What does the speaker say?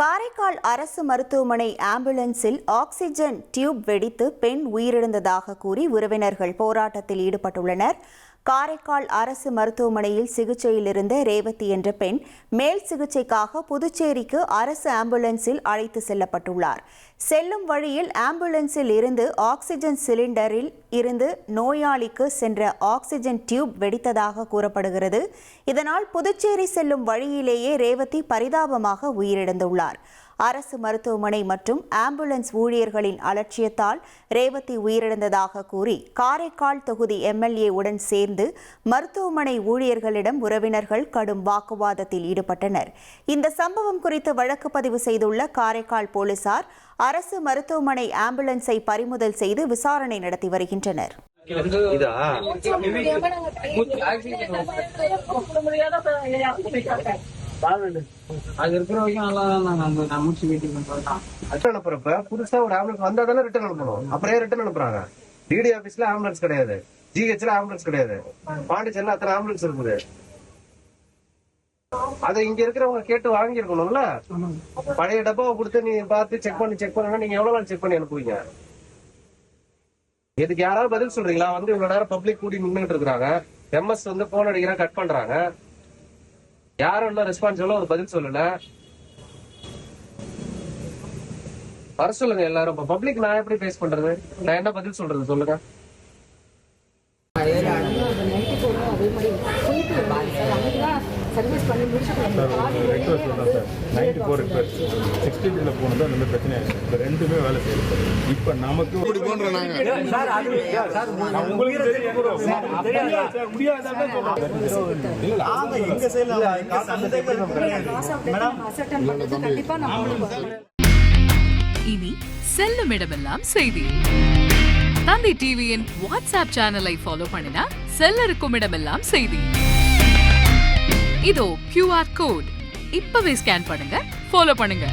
காரைக்கால் அரசு மருத்துவமனை ஆம்புலன்ஸில் ஆக்சிஜன் டியூப் வெடித்து பெண் உயிரிழந்ததாக கூறி உறவினர்கள் போராட்டத்தில் ஈடுபட்டுள்ளனர். காரைக்கால் அரசு மருத்துவமனையில் சிகிச்சையில் இருந்த ரேவதி என்ற பெண் மேல் சிகிச்சைக்காக புதுச்சேரிக்கு அரசு ஆம்புலன்ஸில் அழைத்து செல்லப்பட்டுள்ளார். செல்லும் வழியில் ஆம்புலன்ஸில் இருந்து ஆக்சிஜன் சிலிண்டரில் இருந்து நோயாளிக்கு சென்ற ஆக்சிஜன் டியூப் வெடித்ததாக கூறப்படுகிறது. இதனால் புதுச்சேரி செல்லும் வழியிலேயே ரேவதி பரிதாபமாக உயிரிழந்துள்ளார். அரசு மருத்துவமனை மற்றும் ஆம்புலன்ஸ் ஊழியர்களின் அலட்சியத்தால் ரேவதி உயிரிழந்ததாக கூறி காரைக்கால் தொகுதி எம்எல்ஏ உடன் சேர்ந்து மருத்துவமனை ஊழியர்களிடம் உறவினர்கள் கடும் வாக்குவாதத்தில் ஈடுபட்டனர். இந்த சம்பவம் குறித்து வழக்கு பதிவு செய்துள்ள காரைக்கால் போலீசார் அரசு மருத்துவமனை ஆம்புலன்ஸை பறிமுதல் செய்து விசாரணை நடத்தி வருகின்றனர். புதுசா ஒரு ஆம்புலன்ஸ் வந்தா தானே ரிட்டர்ன் அனுப்பணும். அப்புறம் ரிட்டர்ன் அனுப்புறாங்க. டிடி ஆபீஸ்ல ஆம்புலன்ஸ் கிடையாது, ஜிஹெச்ல ஆம்புலன்ஸ் கிடையாது, பாண்டிச்சேரியில அத்தனை ஆம்புலன்ஸ் இருக்குது. அதை இங்க இருக்கிறவங்க கேட்டு வாங்கி இருக்கணும்ல. பழைய டப்பாவை கொடுத்து நீ பார்த்து செக் பண்ணா நீங்க எவ்வளவு நாள் செக் பண்ணி அனுப்புவீங்க? இதுக்கு யாராவது பதில் சொல்றீங்களா? வந்து இவ்வளவு நேரம் பப்ளிக் கூடி நின்றுட்டு இருக்காங்க. எம்எஸ் வந்து போன் அடிக்கிறா, கட் பண்றாங்க. யாரும் இன்னும் ரெஸ்பான்சிபிளா ஒரு பதில் சொல்லல. வர சொல்லுங்க எல்லாரும். பப்ளிக் நான் எப்படி ஃபேஸ் பண்றது? நான் என்ன பதில் சொல்றது சொல்லுங்க. ரெண்டுமே வேலை செய்யறது. இப்ப நமக்கு இனி செல்லும் இடமெல்லாம் செய்தி. தந்தி டிவியின் வாட்ஸ்அப் சேனலை ஃபாலோ பண்ணினா செல்ல இருக்கும் இடமெல்லாம் செய்தி. இதோ QR கோட் இப்பவே ஸ்கேன் பண்ணுங்க, ஃபாலோ பண்ணுங்க.